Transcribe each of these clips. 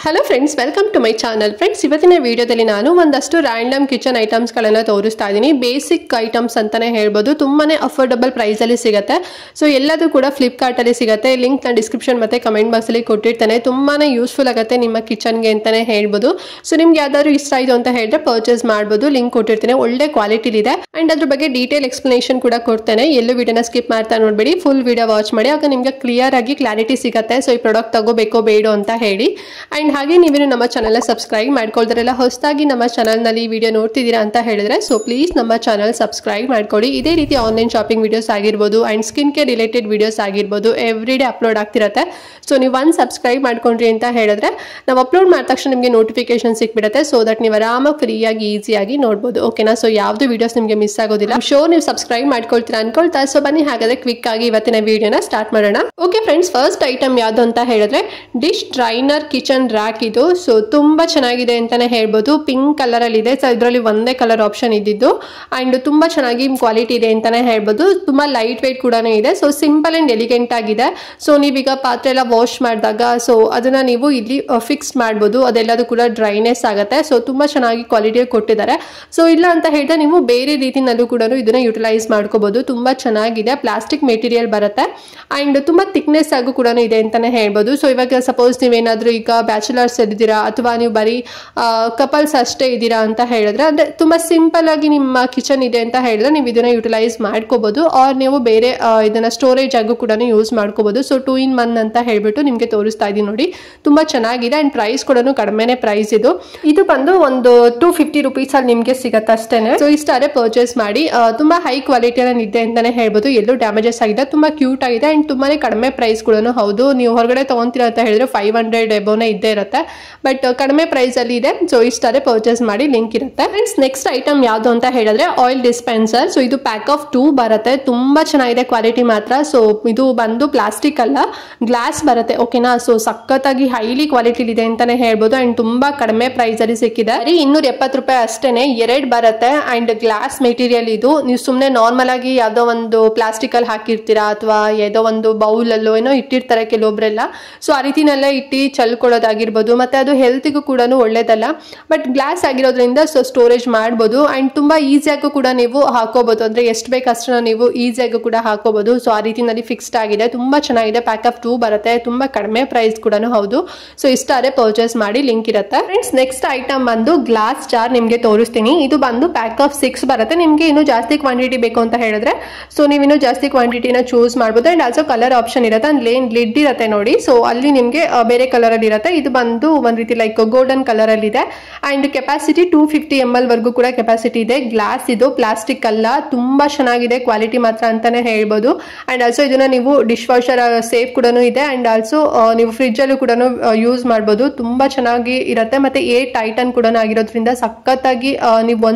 Hello friends, welcome to my channel. Friends, ಇವತ್ತಿನ ವಿಡಿಯೋದಲ್ಲಿ ನಾನು ಒಂದಷ್ಟು ರ್ಯಾಂಡಮ್ ಕಿಚನ್ ಐಟಮ್ಸ್ಗಳನ್ನು ತೋರಿಸ್ತಾ ಇದ್ದೀನಿ. ಬೇಸಿಕ್ ಐಟಮ್ಸ್ ಅಂತಾನೆ ಹೇಳ್ಬೋದು. ತುಂಬಾನೇ ಅಫೋರ್ಡಬಲ್ ಪ್ರೈಸಲ್ಲಿ ಸಿಗುತ್ತೆ. ಸೊ ಎಲ್ಲದೂ ಕೂಡ ಫ್ಲಿಪ್ಕಾರ್ಟಲ್ಲಿ ಸಿಗುತ್ತೆ. ಲಿಂಕ್ ನಾನು ಡಿಸ್ಕ್ರಿಪ್ಷನ್ ಮತ್ತು ಕಮೆಂಟ್ ಬಾಕ್ಸಲ್ಲಿ ಕೊಟ್ಟಿರ್ತೇನೆ. ತುಂಬಾನೇ ಯೂಸ್ಫುಲ್ ಆಗುತ್ತೆ ನಿಮ್ಮ ಕಿಚನ್ಗೆ ಅಂತಾನೆ ಹೇಳ್ಬೋದು. ಸೊ ನಿಮ್ಗೆ ಯಾವ್ದಾದ್ರು ಇಷ್ಟ ಆಯಿತು ಅಂತ ಹೇಳಿದ್ರೆ ಪರ್ಚೇಸ್ ಮಾಡ್ಬೋದು. ಲಿಂಕ್ ಕೊಟ್ಟಿರ್ತೇನೆ, ಒಳ್ಳೆ ಕ್ವಾಲಿಟಿಲಿದೆ. ಆ್ಯಂಡ್ ಅದ್ರ ಬಗ್ಗೆ ಡೀಟೇಲ್ ಎಕ್ಸ್ಪ್ಲನೇಷನ್ ಕೂಡ ಕೊಡ್ತೇನೆ. ಎಲ್ಲೂ ವಿಡಿಯೋನ ಸ್ಕಿಪ್ ಮಾಡ್ತಾ ನೋಡಬೇಡಿ, ಫುಲ್ ವಿಡಿಯೋ ವಾಚ್ ಮಾಡಿ. ಆಗ ನಿಮ್ಗೆ ಕ್ಲಿಯರ್ ಆಗಿ ಕ್ಲಾರಿಟಿ ಸಿಗುತ್ತೆ. ಸೊ ಈ ಪ್ರಾಡಕ್ಟ್ ತಗೋಬೇಕೋ ಬೇಡೋ ಅಂತ ಹೇಳಿ. ಆ್ಯಂಡ್ ಹಾಗೆ ನೀವೇನು ನಮ್ಮ ಚಾನಲ್ನ ಸಬ್ಸ್ಕ್ರೈಬ್ ಮಾಡ್ಕೊಳ್ತಾರಲ್ಲ, ಹೊಸದಾಗಿ ನಮ್ಮ ಚಾನಲ್ನಲ್ಲಿ ವಿಡಿಯೋ ನೋಡ್ತಿದ್ದೀರಾ ಅಂತ ಹೇಳಿದ್ರೆ ಸೊ ಪ್ಲೀಸ್ ನಮ್ಮ ಚಾನಲ್ ಸಬ್ಸ್ಕ್ರೈಬ್ ಮಾಡ್ಕೊಳ್ಳಿ. ಇದೇ ರೀತಿ ಆನ್ಲೈನ್ ಶಾಪಿಂಗ್ ವಿಡಿಯೋಸ್ ಆಗಿರ್ಬೋದು and skin care related videos ಆಗಿರ್ಬೋದು ಎವ್ರಿ ಡೇ ಅಪ್ಲೋಡ್ ಆಗ್ತಿರುತ್ತೆ. ಸೊ ನೀವು ಒಂದು ಸಬ್ಸ್ಕ್ರೈಬ್ ಮಾಡ್ಕೊಂಡ್ರಿ ಅಂತ ಹೇಳಿದ್ರೆ ನಾವು ಅಪ್ಲೋಡ್ ಮಾಡಿದ ತಕ್ಷಣ ನಿಮಗೆ ನೋಟಿಫಿಕೇಶನ್ ಸಿಕ್ಬಿಡುತ್ತೆ. ಸೊ ದಟ್ ನೀವು ಆರಾಮಾಗಿ ಫ್ರೀಯಾಗಿ ಈಸಿಯಾಗಿ ನೋಡ್ಬೋದು. ಓಕೆನಾ? ಸೊ ಯಾವುದು ವಿಡಿಯೋಸ್ ನಿಮಗೆ ಮಿಸ್ ಆಗೋದಿಲ್ಲ. ಶೋರ್ ನೀವು ಸಬ್ಸ್ಕ್ರೈಬ್ ಮಾಡ್ಕೊಳ್ತೀರಾ ಅನ್ಕೊಳ್ತಾ. ಸೊ ಬನ್ನಿ ಹಾಗಾದ್ರೆ ಕ್ವಿಕ್ ಆಗಿ ಇವತ್ತಿನ ವಿಡಿಯೋನ ಸ್ಟಾರ್ಟ್ ಮಾಡೋಣ. ಓಕೆ ಫ್ರೆಂಡ್ಸ್, ಫಸ್ಟ್ ಐಟಮ್ ಯಾವುದು ಅಂತ ಹೇಳಿದ್ರೆ ಡಿಶ್ ಡ್ರೈನರ್ ಕಿಚನ್ ರ್ಯಾಕ್. ಇದು ಸೊ ತುಂಬಾ ಚೆನ್ನಾಗಿದೆ ಅಂತಾನೆ ಹೇಳ್ಬೋದು. ಪಿಂಕ್ ಕಲರ್ ಅಲ್ಲಿ ಇದೆ. ಸೊ ಇದರಲ್ಲಿ ಒಂದೇ ಕಲರ್ ಆಪ್ಷನ್ ಇದ್ದಿದ್ದು ಅಂಡ್ ತುಂಬಾ ಚೆನ್ನಾಗಿ ಕ್ವಾಲಿಟಿ ಇದೆ ಅಂತಾನೆ ಹೇಳ್ಬೋದು. ತುಂಬಾ ಲೈಟ್ ವೇಟ್ ಕೂಡ ಇದೆ. ಸೊ ಸಿಂಪಲ್ ಅಂಡ್ ಎಲಿಗೆಂಟ್ ಆಗಿದೆ. ಸೊ ನೀವೀಗ ಪಾತ್ರೆ ಎಲ್ಲ ವಾಶ್ ಮಾಡಿದಾಗ ಸೊ ಅದನ್ನ ನೀವು ಇಲ್ಲಿ ಫಿಕ್ಸ್ ಮಾಡ್ಬೋದು. ಅದೆಲ್ಲದೂ ಕೂಡ ಡ್ರೈನೆಸ್ ಆಗುತ್ತೆ. ಸೊ ತುಂಬಾ ಚೆನ್ನಾಗಿ ಕ್ವಾಲಿಟಿ ಕೊಟ್ಟಿದ್ದಾರೆ. ಸೊ ಇಲ್ಲ ಅಂತ ಹೇಳಿದ್ರೆ ನೀವು ಬೇರೆ ರೀತಿನಲ್ಲೂ ಕೂಡ ಇದನ್ನ ಯುಟಿಲೈಸ್ ಮಾಡ್ಕೋಬಹುದು. ತುಂಬಾ ಚೆನ್ನಾಗಿದೆ. ಪ್ಲಾಸ್ಟಿಕ್ ಮೆಟೀರಿಯಲ್ ಬರುತ್ತೆ ಅಂಡ್ ತುಂಬಾ ಥಿಕ್ನೆಸ್ ಆಗು ಕೂಡ ಇದೆ ಅಂತಾನೆ ಹೇಳ್ಬೋದು. ಸೊ ಇವಾಗ ಸಪೋಸ್ ನೀವೇನಾದ್ರೂ ಈಗ ಬ್ಯಾಚುಲರ್ಸ್ ಇದ್ದೀರಾ ಅಥವಾ ನೀವು ಬರೀ ಕಪಲ್ಸ್ ಅಷ್ಟೇ ಇದ್ದೀರಾ ಅಂತ ಹೇಳಿದ್ರೆ, ಅಂದ್ರೆ ತುಂಬಾ ಸಿಂಪಲ್ ಆಗಿ ನಿಮ್ಮ ಕಿಚನ್ ಇದೆ ಅಂತ ಹೇಳಿದ್ರೆ ನೀವು ಇದನ್ನ ಯುಟಿಲೈಸ್ ಮಾಡ್ಕೋಬಹುದು. ಆರ್ ನೀವು ಬೇರೆ ಇದನ್ನ ಸ್ಟೋರೇಜ್ ಆಗು ಕೂಡ ಯೂಸ್ ಮಾಡ್ಕೋಬಹುದು. ಸೊ 2 in 1 ಅಂತ ಹೇಳ್ಬಿಟ್ಟು ನಿಮ್ಗೆ ತೋರಿಸ್ತಾ ಇದೀನಿ ನೋಡಿ. ತುಂಬಾ ಚೆನ್ನಾಗಿದೆ ಅಂಡ್ ಪ್ರೈಸ್ ಕೂಡ ಕಡಿಮೆನೆ ಪ್ರೈಸ್. ಇದು ಬಂದು ಒಂದು 250 rupees ಅಲ್ಲಿ ನಿಮ್ಗೆ ಸಿಗತ್ತೆ ಅಷ್ಟೇನೆ. ಸೊ ಇಷ್ಟಾರೆ ಪರ್ಚೇಸ್ ಮಾಡಿ. ತುಂಬಾ ಹೈ ಕ್ವಾಲಿಟಿ ಇದೆ ಅಂತಾನೆ ಹೇಳ್ಬೋದು. ಎಲ್ಲೂ ಡ್ಯಾಮೇಜಸ್ ಆಗಿದೆ. ತುಂಬಾ ಕ್ಯೂಟ್ ಆಗಿದೆ ಅಂಡ್ ತುಂಬಾನೇ ಕಡಿಮೆ ಪ್ರೈಸ್ ಕೂಡ ಹೌದು. ನೀವು ಹೊರಗಡೆ ತಗೊಂತೀರಾ ಅಂತ ಹೇಳಿದ್ರೆ 500 ಎಬೋನೇ ಇದ್ದೇ ಇರುತ್ತೆ. ಬಟ್ ಕಡಿಮೆ ಪ್ರೈಸ್ ಅಲ್ಲಿ ಇದೆ. ಸೊ ಇಷ್ಟಾರೆ ಪರ್ಚೇಸ್ ಮಾಡಿ, ಲಿಂಕ್ ಇರುತ್ತೆ. ಫ್ರೆಂಡ್ಸ್, ನೆಕ್ಸ್ಟ್ ಐಟಮ್ ಯಾವುದು ಅಂತ ಹೇಳಿದ್ರೆ ಆಯಿಲ್ ಡಿಸ್ಪೆನ್ಸರ್. ಸೊ ಇದು ಪ್ಯಾಕ್ ಆಫ್ 2 ಬರುತ್ತೆ. ತುಂಬಾ ಚೆನ್ನಾಗಿದೆ ಕ್ವಾಲಿಟಿ ಮಾತ್ರ. ಸೊ ಇದು ಬಂದು ಪ್ಲಾಸ್ಟಿಕ್ ಅಲ್ಲ, ಗ್ಲಾಸ್ ಬರುತ್ತೆ. ಓಕೆನಾ? ಸೊ ಸಖತ್ತಾಗಿ ಹೈಲಿ ಕ್ವಾಲಿಟಿ ಇದೆ ಅಂತಾನೆ ಹೇಳ್ಬೋದು. ಅಂಡ್ ತುಂಬಾ ಕಡಿಮೆ ಪ್ರೈಸ್ ಅಲ್ಲಿ ಸಿಕ್ಕಿದೆ. 270 ರೂಪಾಯಿ ಅಷ್ಟೇನೆ. 2 ಬರುತ್ತೆ ಅಂಡ್ ಗ್ಲಾಸ್ ಮೆಟೀರಿಯಲ್ ಇದು. ನೀವು ಸುಮ್ನೆ ನಾರ್ಮಲ್ ಆಗಿ ಯಾವ್ದೋ ಒಂದು ಪ್ಲಾಸ್ಟಿಕ್ ಅಲ್ಲಿ ಹಾಕಿರ್ತೀರಾ ಅಥವಾ ಯಾವುದೋ ಒಂದು ಬೌಲ್ ಅಲ್ಲೋ ಏನೋ ಇಟ್ಟಿರ್ತಾರೆ ಕೆಲವೊಬ್ರೆಲ್ಲ. ಸೊ ಆ ರೀತಿನೆಲ್ಲ ಇಟ್ಟು ಚಲ್ಕೊಳ್ಳೋದಾಗಿರ್ಬೋದು. ಮತ್ತೆ ಅದು ಹೆಲ್ತಿಗೂ ಕೂಡ ಒಳ್ಳೇದಲ್ಲ. ಬಟ್ ಗ್ಲಾಸ್ ಆಗಿರೋದ್ರಿಂದ ಸೊ ಸ್ಟೋರೇಜ್ ಮಾಡ್ಬೋದು ಅಂಡ್ ತುಂಬಾ ಈಸಿಯಾಗೂ ಕೂಡ ನೀವು ಹಾಕೋಬಹುದು. ಅಂದ್ರೆ ಎಷ್ಟು ಬೇಕಷ್ಟನ್ನ ನೀವು ಈಸಿಯಾಗೂ ಕೂಡ ಹಾಕೋಬಹುದು. ಸೊ ಆ ರೀತಿನಲ್ಲಿ ಫಿಕ್ಸ್ಡ್ ಆಗಿದೆ. ತುಂಬಾ ಚೆನ್ನಾಗಿದೆ. ಪ್ಯಾಕ್ ಆಫ್ 2 ಬರುತ್ತೆ. ತುಂಬಾ ಕಡಿಮೆ ಪ್ರೈಸ್ ಕೂಡ ಹೌದು. ಸೊ ಇಷ್ಟಾರೆ ಪರ್ಚೇಸ್ ಮಾಡಿ, ಲಿಂಕ್ ಇರುತ್ತೆ. ಫ್ರೆಂಡ್ಸ್, ನೆಕ್ಸ್ಟ್ ಐಟಮ್ ಬಂದು ಗ್ಲಾಸ್ ಜಾರ್ ನಿಮ್ಗೆ ತೋರಿಸ್ತೀನಿ. ಇದು ಬಂದು ಪ್ಯಾಕ್ ಆಫ್ 6 ಬರುತ್ತೆ. ನಿಮ್ಗೆ ಇನ್ನೂ ಜಾಸ್ತಿ ಕ್ವಾಂಟಿಟಿ ಬೇಕು ಅಂತ ಹೇಳಿದ್ರೆ ಸೊ ನೀವು ಇನ್ನೂ ಜಾಸ್ತಿ ಕ್ವಾಂಟಿಟಿನ ಚೂಸ್ ಮಾಡ್ಬೋದು. ಅಂಡ್ ಆಲ್ಸೋ ಕಲರ್ ಆಪ್ಷನ್ ಇರುತ್ತೆ. ಅಲ್ಲಿ ಲಿಡ್ ಇರುತ್ತೆ ನೋಡಿ. ಸೊ ಅಲ್ಲಿ ನಿಮ್ಗೆ ಬೇರೆ ಕಲರ್ ಅಲ್ಲಿ ಇರುತ್ತೆ. ಇದು ಬಂದು ಒಂದ್ ರೀತಿ ಲೈಕ್ ಗೋಲ್ಡನ್ ಕಲರ್ ಅಲ್ಲಿ ಇದೆ ಅಂಡ್ ಕೆಪಾಸಿಟಿ 250 ml ವರ್ಗೂ ಕೂಡ ಕೆಪಾಸಿಟಿ ಇದೆ. ಗ್ಲಾಸ್ ಇದು, ಪ್ಲಾಸ್ಟಿಕ್ ಅಲ್ಲ. ತುಂಬಾ ಚೆನ್ನಾಗಿದೆ ಕ್ವಾಲಿಟಿ ಮಾತ್ರ ಅಂತಾನೆ ಹೇಳ್ಬೋದು. ಅಂಡ್ ಆಲ್ಸೋ ಇದನ್ನ ನೀವು ಡಿಶ್ ವಾಷರ್ ಸೇಫ್ ಕೂಡ ಇದೆ ಅಂಡ್ ಆಲ್ಸೋ ನೀವು ಫ್ರಿಜ್ ಅಲ್ಲೂ ಕೂಡ ಯೂಸ್ ಮಾಡ್ಬೋದು. ತುಂಬಾ ಚೆನ್ನಾಗಿ ಇರುತ್ತೆ. ಮತ್ತೆ ಟೈಟನ್ ಕೂಡ ಆಗಿರೋದ್ರಿಂದ ಸಖತ್ತಾಗಿ ನೀವು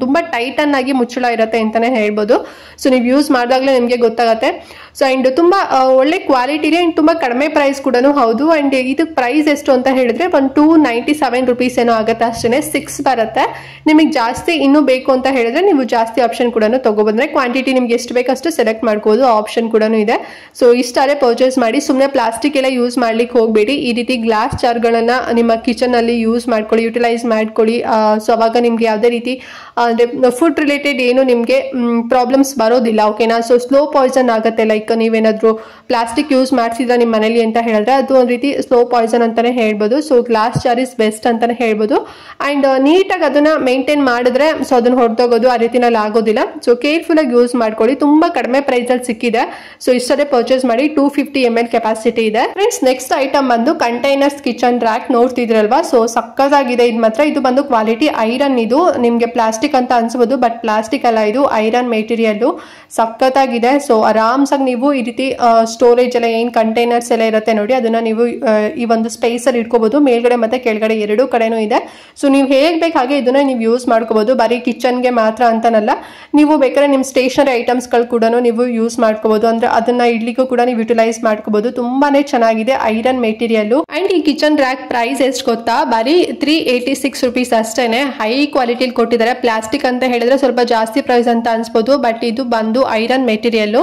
ತುಂಬಾ ಟೈಟನ್ ಆಗಿ ಮುಚ್ಚಳ ಇರುತ್ತೆ ಅಂತಾನೆ ಹೇಳ್ಬೋದು. ಸೊ ನೀವು ಯೂಸ್ ಮಾಡಿದಾಗಲೇ ನಿಮ್ಗೆ ಗೊತ್ತಾಗತ್ತೆ. ಸೊ ಅಂಡ್ ತುಂಬಾ ಒಳ್ಳೆ ಕ್ವಾಲಿಟಿ ಇದೆ ಅಂಡ್ ತುಂಬಾ ಕಡಿಮೆ ಪ್ರೈಸ್ ಕೂಡ ಹೌದು. ಅಂಡ್ ಇದು ಪ್ರೈಸ್ ಎಷ್ಟು ಅಂತ ಹೇಳಿದ್ರೆ ಒಂದು 297 rupees ಏನೋ ಆಗುತ್ತೆ ಅಷ್ಟೇ. 6 ಬರುತ್ತೆ. ನಿಮಗೆ ಜಾಸ್ತಿ ಇನ್ನೂ ಬೇಕು ಅಂತ ಹೇಳಿದ್ರೆ ನೀವು ಜಾಸ್ತಿ ಆಪ್ಷನ್ ಕೂಡ ತಗೋಬಂದ್ರೆ ಕ್ವಾಂಟಿಟಿ ನಿಮ್ಗೆ ಎಷ್ಟು ಬೇಕಷ್ಟು ಸೆಲೆಕ್ಟ್ ಮಾಡ್ಕೋದು. ಆಪ್ಷನ್ ಕೂಡ ಇದೆ. ಸೊ ಇಷ್ಟಾರೆ ಪರ್ಚೇಸ್ ಮಾಡಿ. ಸುಮ್ಮನೆ ಪ್ಲಾಸ್ಟಿಕ್ ಎಲ್ಲ ಯೂಸ್ ಮಾಡ್ಲಿಕ್ಕೆ ಹೋಗ್ಬೇಡಿ. ಈ ರೀತಿ ಗ್ಲಾಸ್ ಜಾರ್ಗಳನ್ನ ನಿಮ್ಮ ಕಿಚನ್ ಅಲ್ಲಿ ಯೂಸ್ ಮಾಡ್ಕೊಳ್ಳಿ, ಯುಟಿಲೈಸ್ ಮಾಡ್ಕೊಳ್ಳಿ. ಸೊ ಅವಾಗ ನಿಮ್ಗೆ ಯಾವುದೇ ರೀತಿ ಫುಡ್ ರಿಲೇಟೆಡ್ ಏನು ನಿಮ್ಗೆ ಪ್ರಾಬ್ಲಮ್ಸ್ ಬರೋದಿಲ್ಲ. ಓಕೆನಾ? ಸೊ ಸ್ಲೋ ಪಾಯ್ಸನ್ ಆಗುತ್ತೆ. ಲೈಕ್ ನೀವೇನಾದ್ರೂ ಪ್ಲಾಸ್ಟಿಕ್ ಯೂಸ್ ಮಾಡಿಸಿದ್ರೆ ನಿಮ್ಮ ಮನೇಲಿ ಅಂತ ಹೇಳಿದ್ರೆ ಅದು ಒಂದು ರೀತಿ ಸ್ಲೋ ಪಾಯ್ಸನ್ ಅಂತಾನೆ ಹೇಳ್ಬೋದು. So glass jar is best ಅಂತಾನೆ ಹೇಳ್ಬೋದು. ಅಂಡ್ ನೀಟಾಗಿ ಅದನ್ನ ಮೇಂಟೈನ್ ಮಾಡಿದ್ರೆ ಸೊ ಅದನ್ನ ಹೊಡೆದೋಗೋದು ಆ ರೀತಿನಲ್ಲಿ ಆಗೋದಿಲ್ಲ. ಸೊ ಕೇರ್ಫುಲ್ ಆಗಿ ಯೂಸ್ ಮಾಡ್ಕೊಳ್ಳಿ. ತುಂಬಾ ಕಡಿಮೆ ಪ್ರೈಸ್ ಅಲ್ಲಿ ಸಿಕ್ಕಿದೆ. ಸೊ ಇಷ್ಟೇ ಪರ್ಚೇಸ್ ಮಾಡಿ. 250 ml ಕೆಪಾಸಿಟಿ ಇದೆ. ಫ್ರೆಂಡ್ಸ್, ನೆಕ್ಸ್ಟ್ ಐಟಮ್ ಬಂದು ಕಂಟೈನರ್ಸ್ ಕಿಚನ್ ರ್ಯಾಕ್. ನೋಡ್ತಿದ್ರಲ್ವಾ? ಸೊ ಸಕ್ಕತ್ತಾಗಿದೆ ಇದು ಮಾತ್ರ. ಇದು ಬಂದು ಕ್ವಾಲಿಟಿ ಐರನ್. ಇದು ನಿಮ್ಗೆ ಪ್ಲಾಸ್ಟಿಕ್ ಅಂತ ಅನ್ಸ್ಬೋದು ಬಟ್ ಪ್ಲಾಸ್ಟಿಕ್ ಅಲ್ಲ, ಇದು ಐರನ್ ಮೆಟೀರಿಯಲ್. ಸಕ್ಕತ್ತಾಗಿದೆ. ಸೊ ಆರಾಮ್ಸಾಗಿ ನೀವು ಈ ರೀತಿ ಸ್ಟೋರೇಜ್ ಎಲ್ಲ ಏನ್ ಕಂಟೈನರ್ಸ್ ಎಲ್ಲ ಇರುತ್ತೆ ನೋಡಿ ಅದನ್ನ ನೀವು ಈ ಒಂದು ಸ್ಪೇಸ್ ಅಲ್ಲಿ ಇಟ್ಕೋಬಹುದು. ಮೇಲ್ಗಡೆ ಮತ್ತೆ ಕೆಳಗಡೆ ಎರಡೂ ಕಡೆನೂ ಇದೆ. ಸೊ ನೀವು ಹೇಗ್ ಬೇಕು ಹಾಗೆ ಇದನ್ನ ನೀವು ಯೂಸ್ ಮಾಡ್ಕೋಬಹುದು. ಬರೀ ಕಿಚನ್ಗೆ ಮಾತ್ರ ಅಂತಾನಲ್ಲ, ನೀವು ಬೇಕಾದ್ರೆ ನಿಮ್ ಸ್ಟೇಷನರಿ ಐಟಮ್ಸ್ ಗಳು ಕೂಡ ನೀವು ಯೂಸ್ ಮಾಡ್ಕೋಬಹುದು. ಅಂದ್ರೆ ಅದನ್ನ ಇಡ್ಲಿಕ್ಕೂ ಕೂಡ ನೀವು ಯುಟಿಲೈಸ್ ಮಾಡ್ಕೋಬಹುದು. ತುಂಬಾನೇ ಚೆನ್ನಾಗಿದೆ ಐರನ್ ಮೆಟೀರಿಯಲ್. ಅಂಡ್ ಈ ಕಿಚನ್ ರ್ಯಾಕ್ ಪ್ರೈಸ್ ಎಷ್ಟು ಗೊತ್ತಾ? ಬರೀ 386 rupees ಅಷ್ಟೇನೆ. ಹೈ ಕ್ವಾಲಿಟಿಲಿ ಕೊಟ್ಟಿದ್ದಾರೆ. ಪ್ಲಾಸ್ಟಿಕ್ ಅಂತ ಹೇಳಿದ್ರೆ ಸ್ವಲ್ಪ ಜಾಸ್ತಿ ಪ್ರೈಸ್ ಅಂತ ಅನ್ಸ್ಬೋದು ಬಟ್ ಇದು ಬಂದು ಐರನ್ ಮೆಟೀರಿಯಲ್.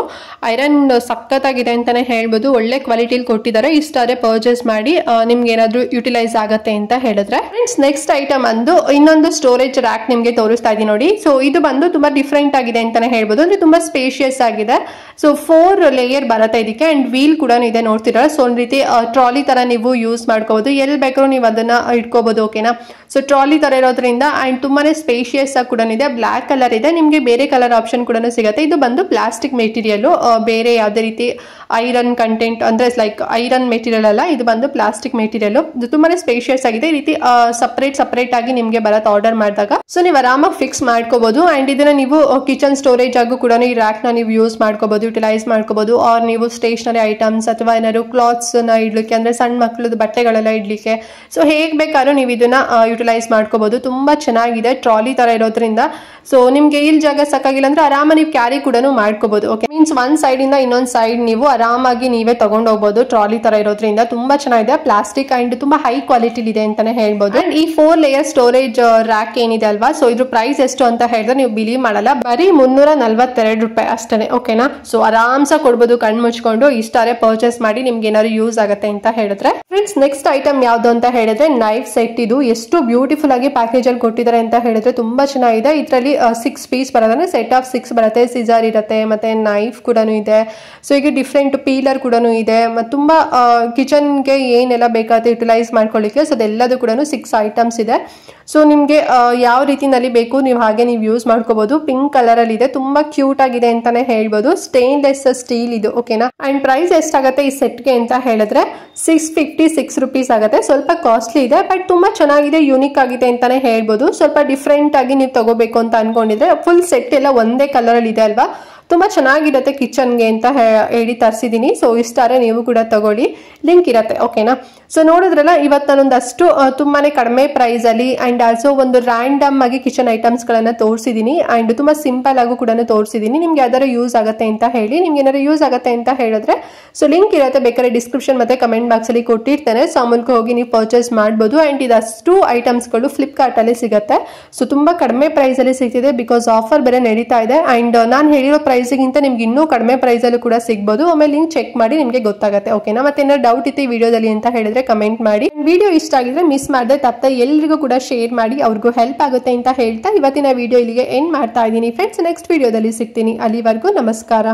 ಐರನ್ ಬ್ಯಾಕ್ಗ್ರೌಂಡ್ ಸಖತ್ತಾಗಿದೆ ಅಂತಾನೆ ಹೇಳ್ಬೋದು. ಒಳ್ಳೆ ಕ್ವಾಲಿಟಿಲಿ ಕೊಟ್ಟಿದ್ದಾರೆ. ಇಷ್ಟಾದ್ರೆ ಪರ್ಚೇಸ್ ಮಾಡಿ ನಿಮ್ಗೆ ಏನಾದ್ರು ಯುಟಿಲೈಸ್ ಆಗತ್ತೆ ಅಂತ ಹೇಳಿದ್ರೆ. ಫ್ರೆಂಡ್ಸ್ ನೆಕ್ಸ್ಟ್ ಐಟಮ್ ಅಂದು ಇನ್ನೊಂದು ಸ್ಟೋರೇಜ್ ರ್ಯಾಕ್ ನಿಮ್ಗೆ ತೋರಿಸ್ತಾ ಇದೀನಿ ನೋಡಿ. ಸೊ ಇದು ಬಂದು ತುಂಬಾ ಡಿಫ್ರೆಂಟ್ ಆಗಿದೆ ಅಂತಾನೆ ಹೇಳ್ಬೋದು. ಅಂದ್ರೆ ತುಂಬಾ ಸ್ಪೇಷಿಯಸ್ ಆಗಿದೆ. ಸೊ 4 ಲೇಯರ್ ಬರುತ್ತೆ ಇದಕ್ಕೆ ಅಂಡ್ ವೀಲ್ ಕೂಡ ಇದೆ ನೋಡ್ತಿರ. ಸೊ ಒಂದ್ ರೀತಿ ಟ್ರಾಲಿ ತರ ನೀವು ಯೂಸ್ ಮಾಡ್ಕೋಬಹುದು. ಎಲ್ಲಿ ಬೇಕಾದ್ರೂ ನೀವು ಅದನ್ನ ಇಟ್ಕೋಬಹುದು. ಓಕೆನಾ. ಸೊ ಟ್ರಾಲಿ ತರ ಇರೋದ್ರಿಂದ ಅಂಡ್ ತುಂಬಾನೇ ಸ್ಪೇಷಿಯಸ್ ಆಗಿ ಕೂಡ ಇದೆ. ಬ್ಲಾಕ್ ಕಲರ್ ಇದೆ. ನಿಮ್ಗೆ ಬೇರೆ ಕಲರ್ ಆಪ್ಷನ್ ಕೂಡ ಸಿಗುತ್ತೆ. ಇದು ಬಂದು ಪ್ಲಾಸ್ಟಿಕ್ ಮೆಟೀರಿಯಲ್, ಬೇರೆ ಯಾವುದೇ ರೀತಿ ಐರನ್ ಕಂಟೆಂಟ್ ಅಂದ್ರೆ ಲೈಕ್ ಐರನ್ ಮೆಟೀರಿಯಲ್ ಅಲ್ಲ. ಇದು ಬಂದು ಪ್ಲಾಸ್ಟಿಕ್ ಮೆಟೀರಿಯಲ್. ಇದು ತುಂಬಾನೇ ಸ್ಪೇಷಿಯಸ್ ಆಗಿದೆ. ಈ ರೀತಿ ಸಪರೇಟ್ ಆಗಿ ನಿಮ್ಗೆ ಬರತ್ತೆ ಆರ್ಡರ್ ಮಾಡಿದಾಗ. ಸೊ ನೀವು ಆರಾಮಾಗಿ ಫಿಕ್ಸ್ ಮಾಡ್ಕೋಬಹುದು. ಅಂಡ್ ಇದನ್ನ ನೀವು ಕಿಚನ್ ಸ್ಟೋರೇಜ್ ಆಗು ಕೂಡ ಈ ರ್ಯಾಕ್ ನ ನೀವು ಯೂಸ್ ಮಾಡ್ಕೋಬಹುದು, ಯುಟಿಲೈಸ್ ಮಾಡ್ಕೋಬಹುದು. ಆರ್ ನೀವು ಸ್ಟೇಷನರಿ ಐಟಮ್ಸ್ ಅಥವಾ ಏನಾದ್ರು ಕ್ಲಾತ್ಸ್ ನ ಇಡ್ಲಿಕ್ಕೆ ಅಂದ್ರೆ ಸಣ್ಣ ಮಕ್ಕಳದ್ದು ಬಟ್ಟೆಗಳೆಲ್ಲ ಇಡ್ಲಿಕ್ಕೆ ಸೊ ಹೇಗ್ ಬೇಕಾದ್ರೂ ನೀವು ಇದನ್ನ ಯುಟಿಲೈಸ್ ಮಾಡ್ಕೋಬಹುದು. ತುಂಬಾ ಚೆನ್ನಾಗಿದೆ. ಟ್ರಾಲಿ ತರ ಇರೋದ್ರಿಂದ ಸೊ ನಿಮ್ಗೆ ಇಲ್ಲಿ ಜಾಗ ಸಾಕಾಗಿಲ್ಲ ಅಂದ್ರೆ ಆರಾಮ ನೀವು ಕ್ಯಾರಿ ಕೂಡ ಮಾಡ್ಕೋಬಹುದು. ಓಕೆ, ಮೀನ್ಸ್ ಒಂದ್ ಸೈಡ್ ಇಂದ ಇನ್ನೊಂದ್ ಸೈಡ್ ನೀವು ಆರಾಮಾಗಿ ನೀವೇ ತಗೊಂಡ್ ಹೋಗ್ಬೋದು. ಟ್ರಾಲಿ ತರ ಇರೋದ್ರಿಂದ ತುಂಬಾ ಚೆನ್ನಾಗಿದೆ. ಪ್ಲಾಸ್ಟಿಕ್ ಅಂಡ್ ತುಂಬಾ ಹೈ ಕ್ವಾಲಿಟಿ ಇದೆ ಅಂತಾನೆ ಹೇಳ್ಬೋದು. ಅಂಡ್ ಈ 4 ಲೇಯರ್ ಸ್ಟೋರೇಜ್ ರ್ಯಾಕ್ ಏನಿದೆ ಅಲ್ವಾ, ಸೊ ಇದ್ರ ಪ್ರೈಸ್ ಎಷ್ಟು ಅಂತ ಹೇಳಿದ್ರೆ ನೀವು ಬಿಲೀವ್ ಮಾಡಲ್ಲ, ಬರೀ 342 ರೂಪಾಯಿ ಅಷ್ಟೇ. ಓಕೆನಾ. ಸೊ ಆರಾಮ್ಸ ಕೊಡ್ಬೋದು ಕಣ್ ಮುಚ್ಕೊಂಡು. ಇಷ್ಟಾರೆ ಪರ್ಚೇಸ್ ಮಾಡಿ ನಿಮ್ಗೆ ಏನಾದ್ರು ಯೂಸ್ ಆಗುತ್ತೆ ಅಂತ ಹೇಳಿದ್ರೆ. ಫ್ರೆಂಡ್ಸ್ ನೆಕ್ಸ್ಟ್ ಐಟಮ್ ಯಾವ್ದು ಅಂತ ಹೇಳಿದ್ರೆ ನೈಫ್ ಸೆಟ್. ಇದು ಎಷ್ಟು ಬ್ಯೂಟಿಫುಲ್ ಆಗಿ ಪ್ಯಾಕೇಜ್ ಅಲ್ಲಿ ಕೊಟ್ಟಿದ್ದಾರೆ ಅಂತ ಹೇಳಿದ್ರೆ ತುಂಬಾ ಚೆನ್ನಾಗಿದೆ. ಇದರಲ್ಲಿ 6 ಪೀಸ್ ಬರೋದಂದ್ರೆ ಸೆಟ್ ಆಫ್ 6 ಬರುತ್ತೆ. ಸಿಜರ್ ಇರುತ್ತೆ, ಮತ್ತೆ ನೈಫ್ ಕೂಡ ಇದೆ. ಸೊ ಈಗ ಡಿಫ್ರೆಂಟ್ ಪೀಲರ್ ಕೂಡ ಇದೆ. ಮತ್ತೆ ತುಂಬಾ ಕಿಚನ್ಗೆ ಏನೆಲ್ಲ ಬೇಕಾಗುತ್ತೆ ಯುಟಿಲೈಸ್ ಮಾಡ್ಕೊಳ್ಳಿಕ್ಕೆ ಸೊ ಅದೆಲ್ಲದು ಕೂಡ 6 ಐಟಮ್ಸ್ ಇದೆ. ಸೊ ನಿಮ್ಗೆ ಯಾವ ರೀತಿನಲ್ಲಿ ಬೇಕು ನೀವು ಹಾಗೆ ನೀವು ಯೂಸ್ ಮಾಡ್ಕೋಬಹುದು. ಪಿಂಕ್ ಕಲರ್ ಅಲ್ಲಿ ಇದೆ. ತುಂಬಾ ಕ್ಯೂಟ್ ಆಗಿದೆ ಅಂತಾನೆ ಹೇಳ್ಬೋದು. ಸ್ಟೇನ್ಲೆಸ್ ಸ್ಟೀಲ್ ಇದು. ಓಕೆನಾ. ಅಂಡ್ ಪ್ರೈಸ್ ಎಷ್ಟಾಗುತ್ತೆ ಈ ಸೆಟ್ಗೆ ಅಂತ ಹೇಳಿದ್ರೆ 656 ರೂಪೀಸ್ ಆಗುತ್ತೆ. ಸ್ವಲ್ಪ ಕಾಸ್ಟ್ಲಿ ಇದೆ ಬಟ್ ತುಂಬಾ ಚೆನ್ನಾಗಿದೆ, ಯೂನಿಕ್ ಆಗಿದೆ ಅಂತಾನೆ ಹೇಳ್ಬೋದು. ಸ್ವಲ್ಪ ಡಿಫ್ರೆಂಟ್ ಆಗಿ ನೀವು ತಗೋಬೇಕು ಅಂತ ಅನ್ಕೊಂಡಿದ್ರೆ ಫುಲ್ ಸೆಟ್ ಎಲ್ಲ ಒಂದೇ ಕಲರ್ ಅಲ್ಲಿ ಇದೆ ಅಲ್ವಾ, ತುಂಬಾ ಚೆನ್ನಾಗಿರುತ್ತೆ ಕಿಚನ್ಗೆ ಅಂತ ಹೇಳಿ ತರಿಸಿದೀನಿ. ಸೊ ಇಷ್ಟಾರೆ ನೀವು ಕೂಡ ತಗೊಳ್ಳಿ, ಲಿಂಕ್ ಇರತ್ತೆ. ಓಕೆನಾ. ಸೊ ನೋಡಿದ್ರಲ್ಲ, ಇವತ್ತು ನಾನೊಂದಷ್ಟು ತುಂಬಾನೇ ಕಡಿಮೆ ಪ್ರೈಸ್ ಅಲ್ಲಿ ಅಂಡ್ ಆಲ್ಸೋ ಒಂದು ರ್ಯಾಂಡಮ್ ಆಗಿ ಕಿಚನ್ ಐಟಮ್ಸ್ ಗಳನ್ನ ತೋರಿಸಿದೀನಿ ಅಂಡ್ ತುಂಬಾ ಸಿಂಪಲ್ ಆಗು ಕೂಡ ತೋರಿಸಿದೀನಿ. ನಿಮ್ಗೆ ಯಾವ್ದಾರು ಯೂಸ್ ಆಗುತ್ತೆ ಅಂತ ಹೇಳಿ, ನಿಮ್ಗೆ ಏನಾದ್ರು ಯೂಸ್ ಆಗುತ್ತೆ ಅಂತ ಹೇಳಿದ್ರೆ ಸೊ ಲಿಂಕ್ ಇರುತ್ತೆ, ಬೇಕಾದ್ರೆ ಡಿಸ್ಕ್ರಿಪ್ಷನ್ ಮತ್ತೆ ಕಮೆಂಟ್ ಬಾಕ್ಸ್ ಅಲ್ಲಿ ಕೊಟ್ಟಿರ್ತೇನೆ. ಸೊ ಆ ಮೂಲಕ ಹೋಗಿ ನೀವು ಪರ್ಚೇಸ್ ಮಾಡಬಹುದು. ಅಂಡ್ ಇದಷ್ಟು ಐಟಮ್ಸ್ ಗಳು ಫ್ಲಿಪ್ಕಾರ್ಟ್ ಅಲ್ಲಿ ಸಿಗುತ್ತೆ. ಸೊ ತುಂಬಾ ಕಡಿಮೆ ಪ್ರೈಸ್ ಅಲ್ಲಿ ಸಿಗ್ತಿದೆ ಬಿಕಾಸ್ ಆಫರ್ ಬೇರೆ ನಡೀತಾ ಇದೆ. ಅಂಡ್ ನಾನು ಹೇಳಿರೋ ಪ್ರೈಸ್ಗಿಂತ ನಿಮ್ಗೆ ಇನ್ನೂ ಕಡಿಮೆ ಪ್ರೈಸ್ ಅಲ್ಲಿ ಕೂಡ ಸಿಗಬಹುದು. ಆಮೇಲೆ ಲಿಂಕ್ ಚೆಕ್ ಮಾಡಿ ನಿಮ್ಗೆ ಗೊತ್ತಾಗುತ್ತೆ. ಓಕೆನಾ. ಮತ್ತೆ ಏನಾದ್ರು ಡೌಟ್ ಇತ್ತು ಈ ವಿಡಿಯೋದಲ್ಲಿ ಅಂತ ಹೇಳಿದ್ರೆ ಕಮೆಂಟ್ ಮಾಡಿ. ವಿಡಿಯೋ ಇಷ್ಟ ಆಗಿದ್ರೆ ಮಿಸ್ ಮಾಡದೆ ತಪ್ಪದೆ ಎಲ್ರಿಗೂ ಕೂಡ ಶೇರ್ ಮಾಡಿ, ಅವ್ರಿಗೂ ಹೆಲ್ಪ್ ಆಗುತ್ತೆ ಅಂತ ಹೇಳ್ತಾ ಇವತ್ತಿನ ವಿಡಿಯೋ ಇಲ್ಲಿಗೆ ಎಂಡ್ ಮಾಡ್ತಾ ಇದ್ದೀನಿ ಫ್ರೆಂಡ್ಸ್. ನೆಕ್ಸ್ಟ್ ವಿಡಿಯೋದಲ್ಲಿ ಸಿಗ್ತೀನಿ. ಅಲ್ಲಿವರೆಗೂ ನಮಸ್ಕಾರ.